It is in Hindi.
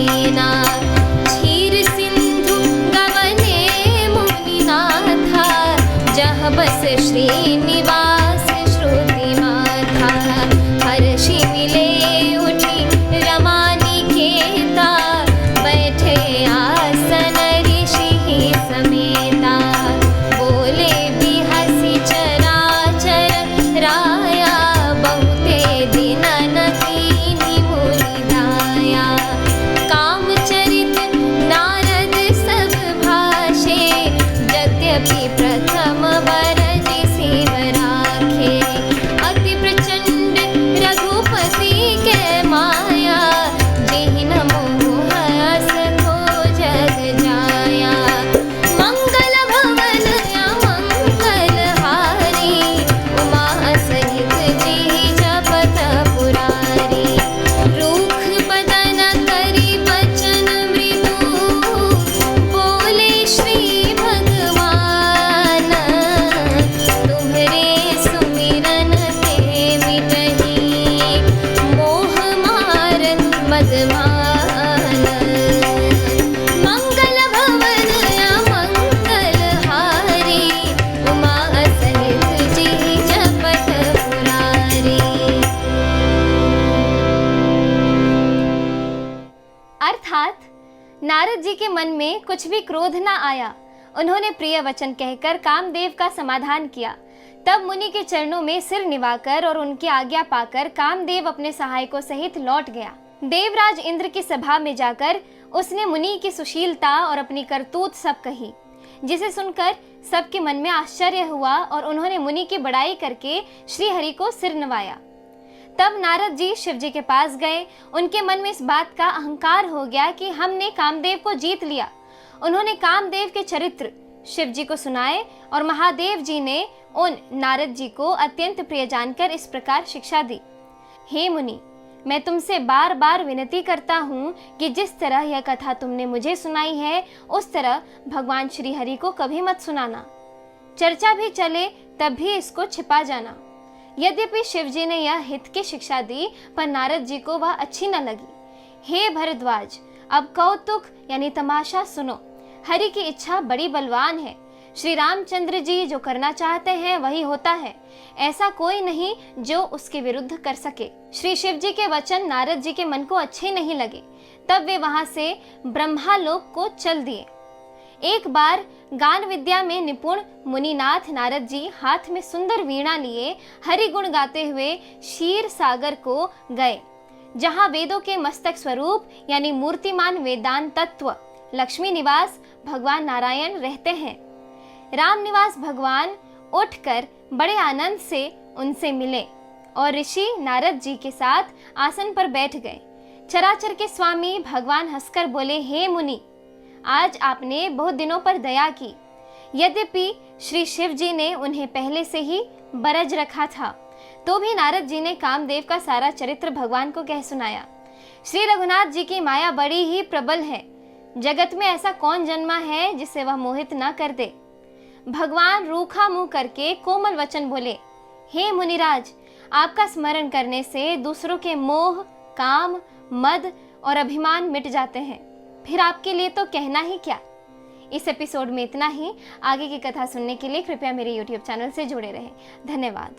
दीना। क्षीर सिंधु गवने मुनिनाथा, जहाँ बस श्रीनिवास श्रुति माथा। हर्षि मिले उठी रमा निकेता, बैठे आसन ऋषि ही समेता। बोले भी हसी चराचर राया, बहुते दिनन कीनी मुनि दाया। कामचरित नारद सब भाषे, यद्यपि प्रथम बरज शिव राखे। अति प्रचंड रघुपति के माया, जेहि न मोह अस को जग जाया। मंगल भवन अमंगल हारी, उमा सहित जी जपत पुरारी। रूख बदन करि बचन मृदु, बोले श्री भगवान। तुम्हरे सुमिरन ते मिटहि, मोह मार मदमान। मंगल भवन अमंगल हारी, उमा सहित जी जपत पुरारी। अर्थात नारद जी के मन में कुछ भी क्रोध न आया। उन्होंने प्रिय वचन कहकर कामदेव का समाधान किया। तब मुनि के चरणों में सिर निवाकर और उनकी आज्ञा पाकर कामदेव अपने सहायकों सहित लौट गया। देवराज इंद्र की सभा में जाकर उसने मुनि की सुशीलता और अपनी करतूत सब कही, जिसे सुनकर सबके मन में आश्चर्य हुआ और उन्होंने मुनि की बड़ाई करके श्री हरि को सिर नवाया। तब नारद जी शिव जी के पास गए। उनके मन में इस बात का अहंकार हो गया कि हमने कामदेव को जीत लिया। उन्होंने कामदेव के चरित्र शिव जी को सुनाए और महादेव जी ने उन नारद जी को अत्यंत प्रिय जानकर इस प्रकार शिक्षा दी। हे मुनि, मैं तुमसे बार बार विनती करता हूँ कि जिस तरह यह कथा तुमने मुझे सुनाई है, उस तरह भगवान श्री हरि को कभी मत सुनाना। चर्चा भी चले तब भी इसको छिपा जाना। यद्यपि शिव जी ने यह हित की शिक्षा दी, पर नारद जी को वह अच्छी न लगी। हे भरद्वाज, अब कौतुक यानी तमाशा सुनो। हरि की इच्छा बड़ी बलवान है। श्री रामचंद्र जी जो करना चाहते हैं वही होता है। ऐसा कोई नहीं जो उसके विरुद्ध कर सके। श्री शिव जी के वचन नारद जी के मन को अच्छे नहीं लगे। तब वे वहां से ब्रह्मालोक को चल दिए। एक बार गान विद्या में निपुण मुनिनाथ नारद जी हाथ में सुंदर वीणा लिए हरि गुण गाते हुए क्षीर सागर को गए, जहां वेदों के मस्तक स्वरूप यानी मूर्तिमान वेदांत तत्व लक्ष्मी निवास भगवान नारायण रहते हैं। राम निवास भगवान उठकर बड़े आनंद से उनसे मिले और ऋषि नारद जी के साथ आसन पर बैठ गए। चराचर के स्वामी भगवान हंसकर बोले, हे मुनि, आज आपने बहुत दिनों पर दया की। यद्यपि श्री शिव जी ने उन्हें पहले से ही बरज रखा था, तो भी नारद जी ने कामदेव का सारा चरित्र भगवान को कह सुनाया। श्री रघुनाथ जी की माया बड़ी ही प्रबल है। जगत में ऐसा कौन जन्मा है जिसे वह मोहित न कर दे। भगवान रूखा मुंह करके कोमल वचन बोले, हे मुनिराज, आपका स्मरण करने से दूसरों के मोह, काम, मद और अभिमान मिट जाते हैं। फिर आपके लिए तो कहना ही क्या। इस एपिसोड में इतना ही। आगे की कथा सुनने के लिए कृपया मेरे YouTube चैनल से जुड़े रहें। धन्यवाद।